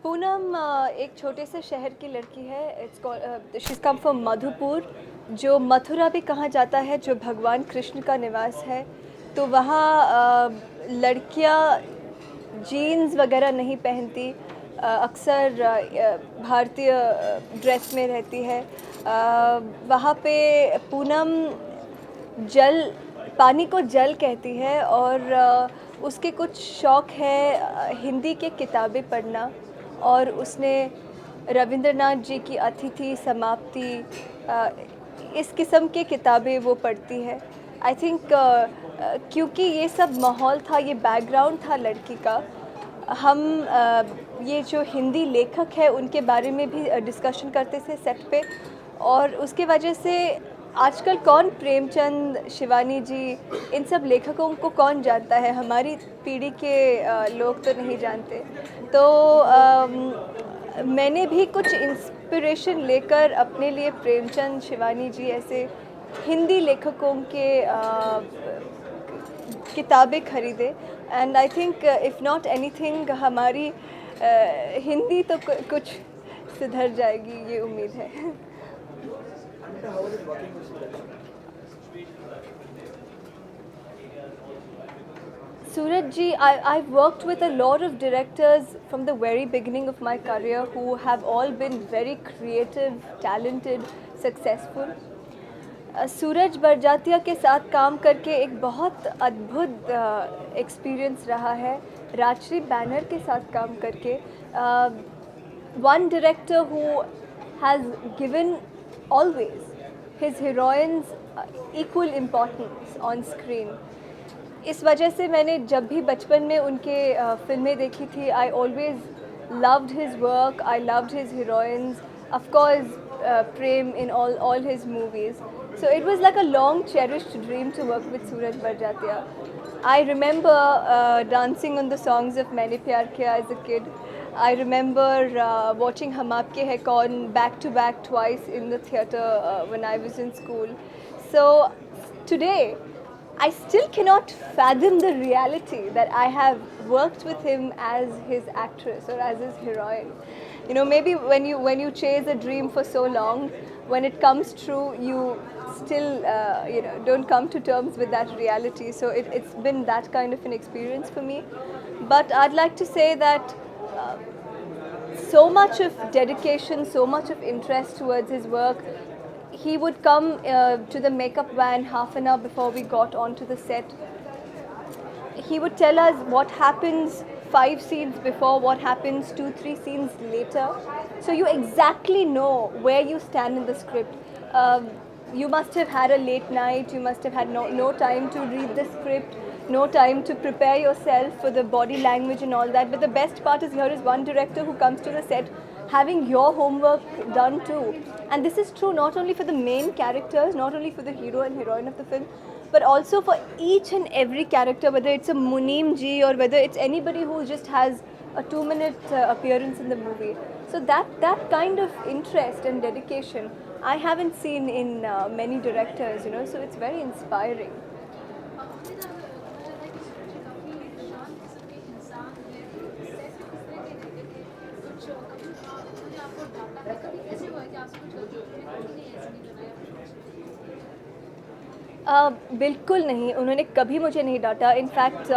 पूनम एक छोटे से शहर की लड़की है। She is come from Madhupur, जो मथुरा भी कहा जाता है, जो भगवान कृष्ण का निवास है। तो वहाँ लड़कियाँ जीन्स वगैरह नहीं पहनती, अक्सर भारतीय ड्रेस में रहती है। वहाँ पे पूनम जल पानी को जल कहती है, और उसके कुछ शौक़ है हिंदी के किताबें पढ़ना, और उसने रविंद्रनाथ जी की अतिथि समाप्ति, इस किस्म के किताबें वो पढ़ती है। आई थिंक क्योंकि ये सब माहौल था, ये बैकग्राउंड था लड़की का, हम ये जो हिंदी लेखक है उनके बारे में भी डिस्कशन करते थे सेट पे। और उसके वजह से आजकल कौन प्रेमचंद, शिवानी जी, इन सब लेखकों को कौन जानता है, हमारी पीढ़ी के लोग तो नहीं जानते। तो मैंने भी कुछ इंस्पिरेशन लेकर अपने लिए प्रेमचंद, शिवानी जी ऐसे हिंदी लेखकों के किताबें खरीदे। And I think if not anything, हमारी हिंदी तो कुछ सुधर जाएगी, ये उम्मीद है। Suraj ji, I've worked with a lot of directors from the very beginning of my career who have all been very creative, talented, successful. सूरज बरजातिया के साथ काम करके एक बहुत अद्भुत एक्सपीरियंस रहा है। राजश्री बैनर के साथ काम करके, one director who has given always his heroines equal importance on screen. इस वजह से मैंने जब भी बचपन में उनके फिल्में देखी थी, I always loved his work, I loved his heroines, of course Prem in all his movies. So it was like a long cherished dream to work with Suraj Barjatia. I remember dancing on the songs of Maine Pyar Kiya as a kid. I remember watching Hum Aapke Hai Kaun back to back twice in the theatre when I was in school. So today, I still cannot fathom the reality that I have worked with him as his actress or as his heroine. You know, maybe when you chase a dream for so long, when it comes true, you still don't come to terms with that reality. So it's been that kind of an experience for me. But I'd like to say that so much of dedication, so much of interest towards his work. He would come to the makeup van half an hour before we got onto the set. He would tell us what happens 5 scenes before, what happens 2-3 scenes later. So you exactly know where you stand in the script. You must have had a late night, you must have had no time to read the script, no time to prepare yourself for the body language and all that. But the best part is, here is one director who comes to the set having your homework done too. And this is true not only for the main characters, not only for the hero and heroine of the film, but also for each and every character, whether it's a Muneem ji or whether it's anybody who just has a 2-minute appearance in the movie. So that kind of interest and dedication I haven't seen in many directors, you know, so it's very inspiring. बिल्कुल नहीं, उन्होंने कभी मुझे नहीं डांटा। In fact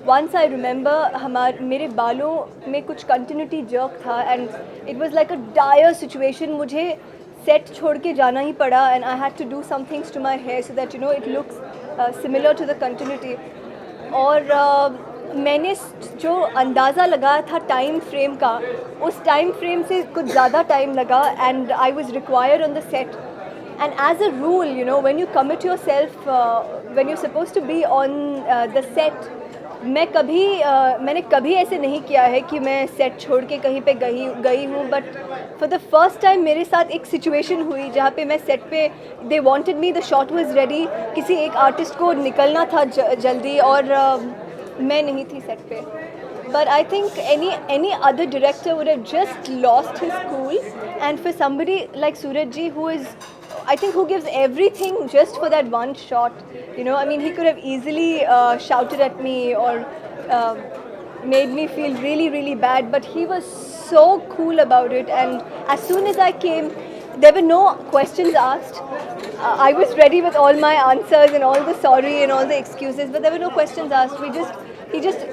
once I remember, मेरे बालों में कुछ कंटिन्यूटी जर्क था, and it was like a dire situation. मुझे सेट छोड़ के जाना ही पड़ा, and I had to do some things to my hair so that you know it looks similar to the continuity. और मैंने जो अंदाज़ा लगाया था टाइम फ्रेम का, उस टाइम फ्रेम से कुछ ज़्यादा टाइम लगा, and I was required on the set. And as a rule, you know, when you commit yourself, when you're supposed to be on the set, मैंने कभी ऐसे नहीं किया है कि मैं सेट छोड़ के कहीं पे गई हूँ. But for the first time मेरे साथ एक सिचुएशन हुई जहाँ पे मैं सेट पे, they wanted me, the shot was ready, किसी एक आर्टिस्ट को निकलना था जल्दी, और मैं नहीं थी सेट पे. But I think any other director would have just lost his cool, and for somebody like Suraj ji, who gives everything just for that one shot, you know, I mean, he could have easily shouted at me or made me feel really, really bad. But he was so cool about it. And as soon as I came, there were no questions asked. I was ready with all my answers and all the sorry and all the excuses, but there were no questions asked. He just,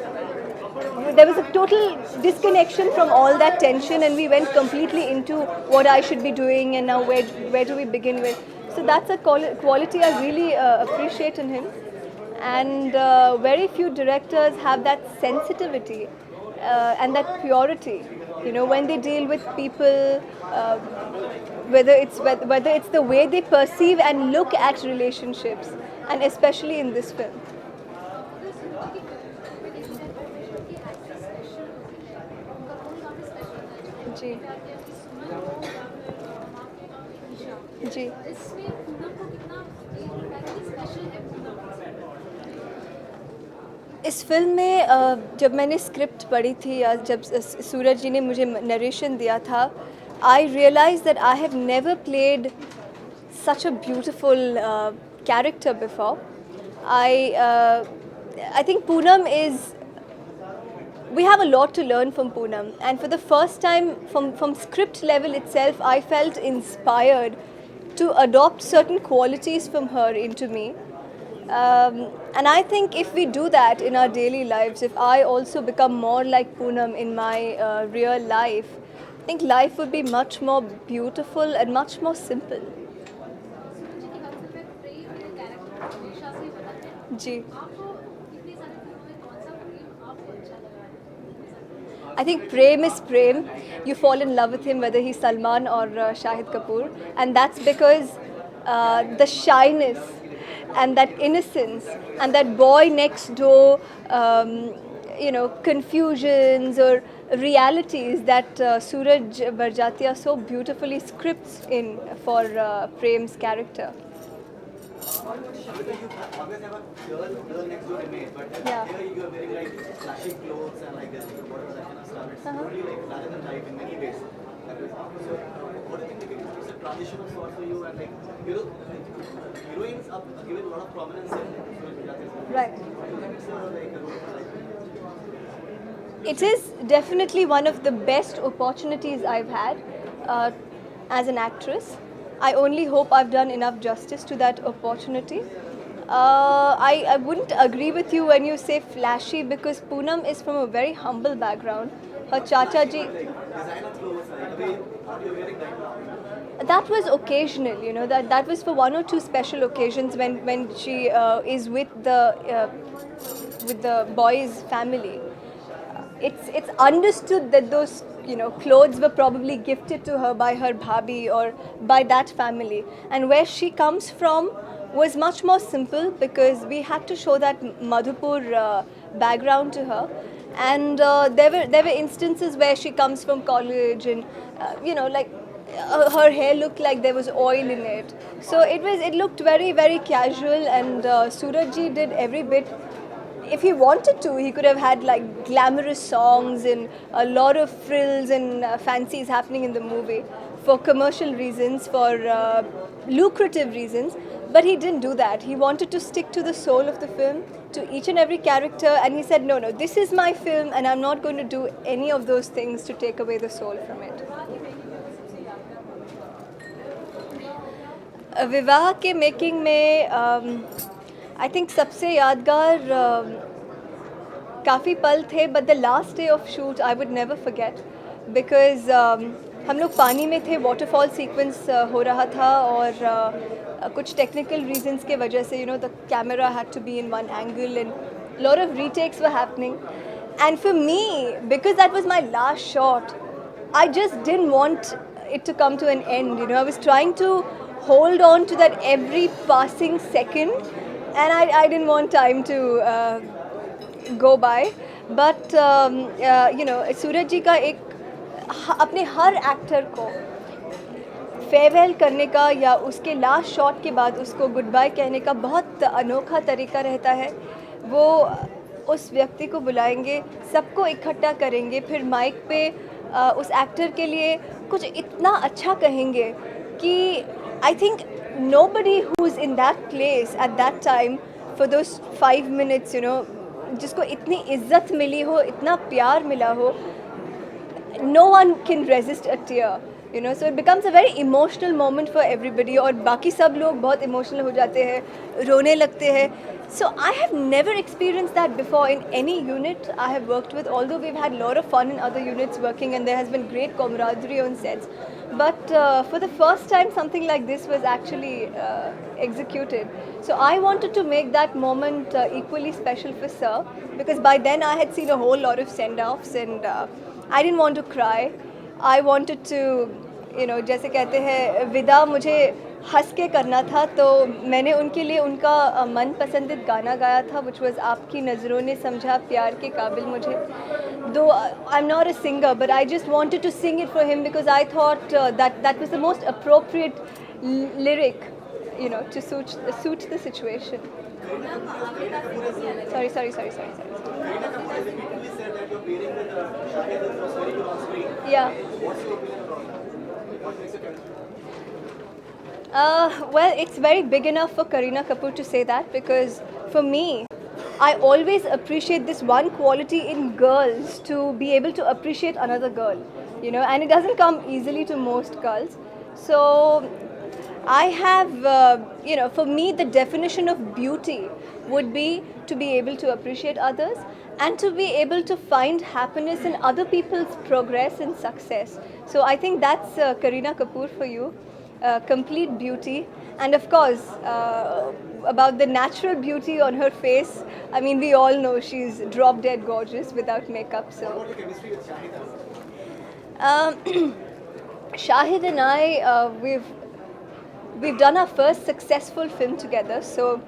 there was a total disconnection from all that tension, and we went completely into what I should be doing and now where do we begin with. So that's a quality I really appreciate in him, and very few directors have that sensitivity and that purity. You know, when they deal with people, whether it's the way they perceive and look at relationships, and especially in this film. जी जी इस film में जब मैंने script पढ़ी थी या जब सूरज जी ने मुझे नरेशन दिया था, I realise that I have never played such a beautiful character before. I think Poonam is. We have a lot to learn from Poonam, and for the first time, from script level itself, I felt inspired to adopt certain qualities from her into me. And I think if we do that in our daily lives, if I also become more like Poonam in my real life, I think life would be much more beautiful and much more simple. जी I think Prem is Prem. You fall in love with him whether he's Salman or Shahid Kapoor, and that's because the shyness and that innocence and that boy next door, confusions or realities that Suraj Barjatia so beautifully scripts in for Prem's character. You always have a girl next door image, but Yeah. here you are wearing like flashy clothes and like this, whatever that kind of stuff. It's totally like larger than life in many ways. So, what do you think it's a transition of sort for you, and like heroines are given a lot of prominence in Gujarati. Right. Do you think it's like a role for life? It is definitely one of the best opportunities I've had as an actress. I only hope I've done enough justice to that opportunity. I wouldn't agree with you when you say flashy, because Poonam is from a very humble background. Her Chacha ji, Designer clothes, like the way what you're wearing right now. that was occasional, you know, that was for one or two special occasions when she is with the boy's family. It's understood that those clothes were probably gifted to her by her bhabhi or by that family, and where she comes from was much more simple, because we had to show that Madhupur background to her, and there were instances where she comes from college and her hair looked like there was oil in it, so it looked very, very casual, and Suraj ji did every bit. If he wanted to, he could have had like glamorous songs and a lot of frills and fancies happening in the movie for commercial reasons, for lucrative reasons. But he didn't do that. He wanted to stick to the soul of the film, to each and every character, and he said, no, this is my film and I'm not going to do any of those things to take away the soul from it. विवाह के making में I think सबसे यादगार काफ़ी पल थे, but the last day of shoot I would never forget, because हम लोग पानी में थे, वाटरफॉल सीक्वेंस हो रहा था, और कुछ टेक्निकल रीजंस के वजह से the camera had to be in one angle and lot of retakes were happening, and for me, because that was my last shot, I just didn't want it to come to an end. I was trying to hold on to that every passing second, and I didn't want time to go by. But सूरज जी का एक अपने हर actor को farewell करने का या उसके last shot के बाद उसको गुड बाय कहने का बहुत अनोखा तरीका रहता है. वो उस व्यक्ति को बुलाएंगे, सबको इकट्ठा करेंगे, फिर माइक पे उस एक्टर के लिए कुछ इतना अच्छा कहेंगे कि I think nobody who's in that place at that time for those 5 minutes, जिसको इतनी इज्जत मिली हो, इतना प्यार मिला हो, no one can resist a tear, you know. So it becomes a very emotional moment for everybody. और बाकी सब लोग बहुत emotional हो जाते हैं, रोने लगते हैं. So I have never experienced that before in any unit I have worked with. Although we've had a lot of fun in other units working, and there has been great camaraderie on sets. But for the first time, something like this was actually executed. So I wanted to make that moment equally special for Sir, because by then I had seen a whole lot of send-offs, and I didn't want to cry. I wanted to, you know, जैसे कहते हैं विदा मुझे हंस के करना था, तो मैंने उनके लिए उनका मन पसंदीद गाना गाया था, which was आपकी नज़रों ने समझा प्यार के काबिल मुझे. Though I'm not a singer, but I just wanted to sing it for him because I thought that was the most appropriate lyric, you know, to suit the situation. Sorry. Kareena Kapoor has repeatedly said that your pairing with Shahid was very good on screen. Yeah. What's your opinion about that? What makes it chemistry? Well, it's very big enough for Kareena Kapoor to say that, because for me, I always appreciate this one quality in girls, to be able to appreciate another girl, you know, and it doesn't come easily to most girls. So I have, you know, for me, the definition of beauty would be to be able to appreciate others and to be able to find happiness in other people's progress and success. So I think that's Kareena Kapoor for you. Complete beauty, and of course about the natural beauty on her face, I mean, we all know she's drop dead gorgeous without makeup. What So about your chemistry with Shahid? Shahid and I, we've done our first successful film together. So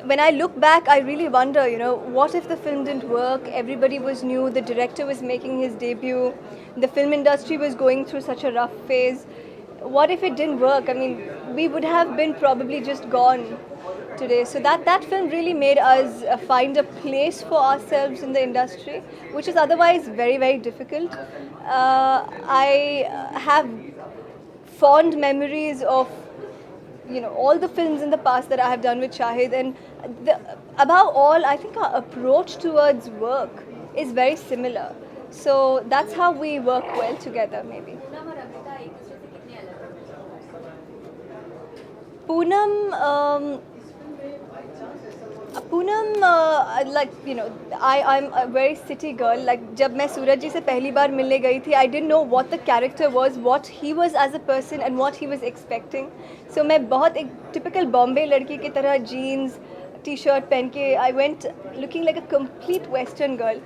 when I look back, I really wonder, you know, what if the film didn't work? Everybody was new, the director was making his debut, the film industry was going through such a rough phase. What if it didn't work? I mean, we would have been probably just gone today. So that film really made us find a place for ourselves in the industry, which is otherwise very, very difficult. I have fond memories of, you know, all the films in the past that I have done with Shahid, and above all, I think our approach towards work is very similar. So that's how we work well together, maybe. Poonam, like, you know, I'm a very city girl. Like, जब मैं सूरज जी से पहली बार मिलने गई थी, I didn't know what the character was, what he was as a person, and what he was expecting. So मैं बहुत एक typical Bombay लड़की की तरह jeans, t-shirt पहन के, I went looking like a complete Western girl,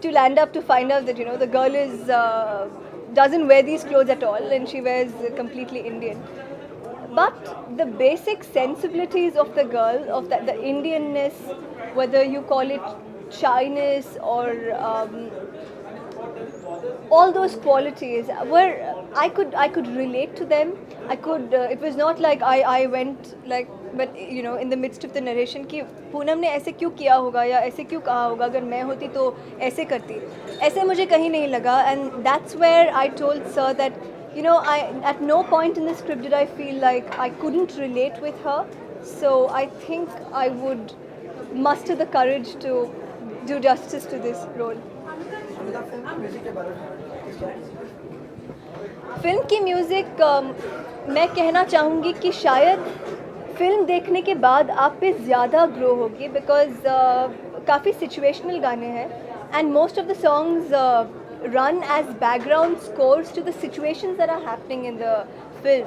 to land up to find out that, you know, the girl is doesn't wear these clothes at all, and she wears completely Indian. But the basic sensibilities of the girl, of the Indianness, whether you call it shyness or all those qualities, were I could relate to them. I could. It was not like I went like, but you know, in the midst of the narration कि पूनम ने ऐसे क्यों किया होगा या ऐसे क्यों कहा होगा, अगर मैं होती तो ऐसे करती. ऐसे मुझे कहीं नहीं लगा, and that's where I told Sir that, you know, at no point in the script did I feel like I couldn't relate with her. So I think I would muster the courage to do justice to this role. Film की music, मैं कहना चाहूँगी कि शायद film देखने के बाद आप पे ज़्यादा ग्रो होगी, बिकॉज काफ़ी सिचुएशनल गाने हैं, and most of the songs run as background scores to the situations that are happening in the film.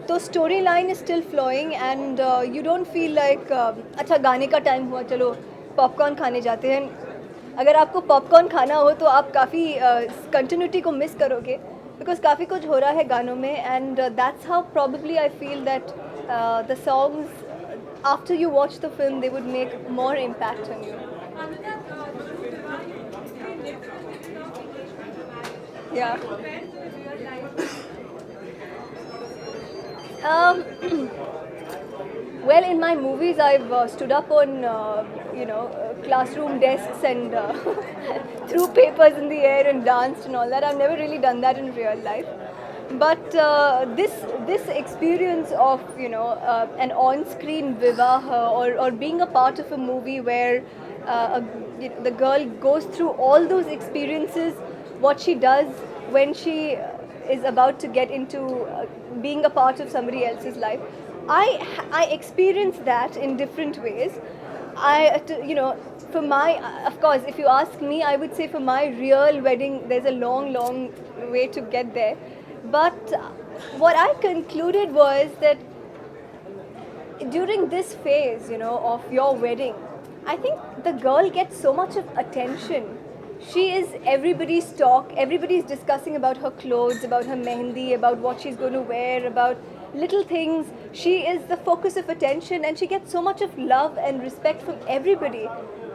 तो storyline is still flowing, and you don't feel like अच्छा गाने का टाइम हुआ, चलो पॉपकॉर्न खाने जाते हैं. अगर आपको पॉपकॉर्न खाना हो तो आप काफ़ी कंटिन्यूटी को मिस करोगे, बिकॉज काफ़ी कुछ हो रहा है गानों में, and that's how probably I feel that the songs, after you watch the film, they would make more impact on you. Yeah. Well, in my movies, I've stood up on, you know, classroom desks and threw papers in the air and danced and all that. I've never really done that in real life. But this experience of, you know, an on-screen vivaha, or being a part of a movie where the girl goes through all those experiences, what she does when she is about to get into being a part of somebody else's life. I experienced that in different ways. For my, of course, if you ask me, I would say for my real wedding, there's a long, long way to get there. But what I concluded was that during this phase, of your wedding, I think the girl gets so much of attention. She is everybody's talk. Everybody's discussing about her clothes, about her mehendi, about what she's going to wear, about little things. She is the focus of attention, and she gets so much of love and respect from everybody,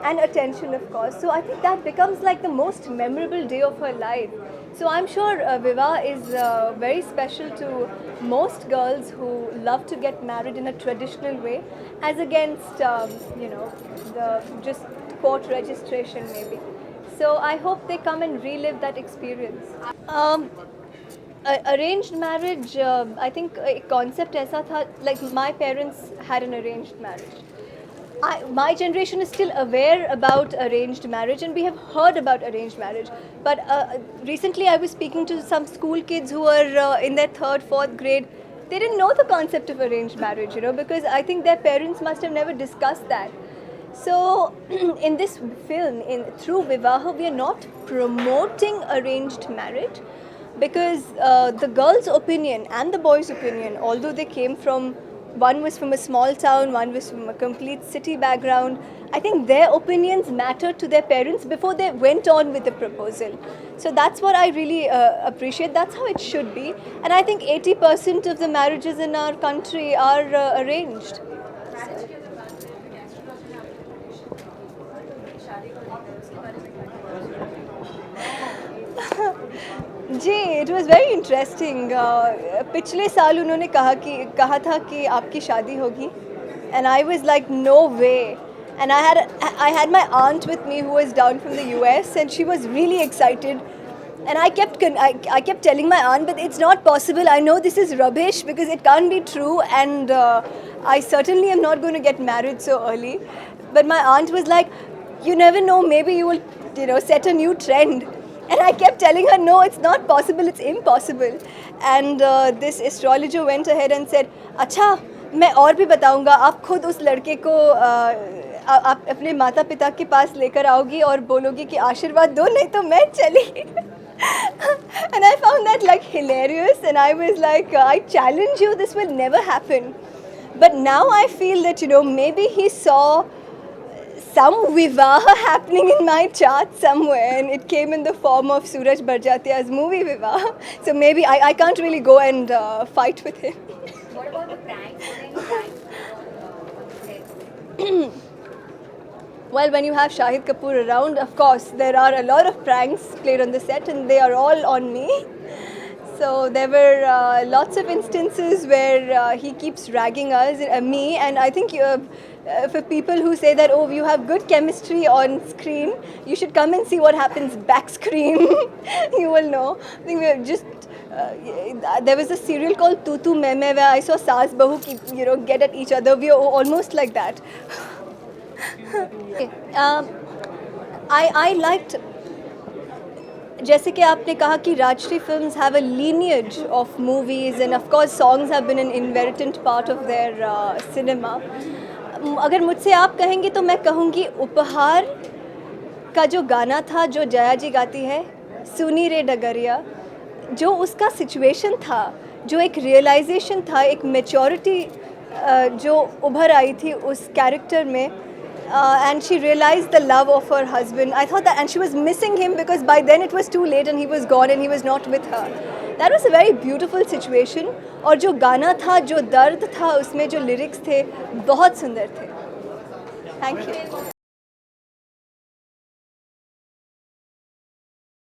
and attention, of course. So I think that becomes like the most memorable day of her life. So I'm sure Vivah is very special to most girls who love to get married in a traditional way, as against the just court registration maybe. So I hope they come and relive that experience. Arranged marriage, I think a concept ऐसा था, like my parents had an arranged marriage. My generation is still aware about arranged marriage, and we have heard about arranged marriage. But recently I was speaking to some school kids who were in their 3rd, 4th grade. They didn't know the concept of arranged marriage, because I think their parents must have never discussed that. So in this film, through Vivaha, we are not promoting arranged marriage, because the girl's opinion and the boy's opinion, although they came from, one was from a small town, one was from a complete city background, I think their opinions mattered to their parents before they went on with the proposal. So that's what I really appreciate. That's how it should be. And I think 80% of the marriages in our country are arranged. जी, it was very interesting. पिछले साल उन्होंने कहा था कि आपकी शादी होगी, and I was like no way. And I had my aunt with me who was down from the US, and she was really excited. And I kept telling my aunt, but it's not possible. I know this is rubbish because it can't be true, and I certainly am not going to get married so early. But my aunt was like, you never know, maybe you will, set a new trend. And I kept telling her, no, it's not possible, it's impossible. And this astrologer went ahead and said, अच्छा, मैं और भी बताऊंगा, आप खुद उस लड़के को आप अपने माता पिता के पास लेकर आओगी और बोलोगी कि आशीर्वाद दो, नहीं तो मैं चली. And I found that like hilarious, and I was like, I challenge you, this will never happen. But now I feel that, maybe he saw some Vivaha happening in my chart somewhere, and it came in the form of Suraj Barjatia's movie Vivaha. So maybe I can't really go and fight with him. What about the pranks? Were there any pranks on set? Well, when you have Shahid Kapoor around, of course, there are a lot of pranks played on the set, and they are all on me. So there were lots of instances where he keeps ragging me, and I think for people who say that, oh, you have good chemistry on screen, you should come and see what happens back screen. You will know. I think we're just there was a serial called Tu Tu Main Main, where I saw Saas Bahu get at each other. We are almost like that. I liked, जैसे कि आपने कहा कि Rajshree films have a lineage of movies, and of course songs have been an inherent part of their cinema. अगर मुझसे आप कहेंगे तो मैं कहूँगी उपहार का जो गाना था, जो जया जी गाती है, सुनी रे डगरिया, जो उसका सिचुएशन था, जो एक रियलाइजेशन था, एक मैच्योरिटी जो उभर आई थी उस कैरेक्टर में, and she realized the love of her husband. I thought that, and she was missing him because by then it was too late and he was gone and he was not with her. That was a very beautiful situation. और जो गाना था, जो दर्द था उसमें, जो lyrics थे, बहुत सुंदर थे. Thank you.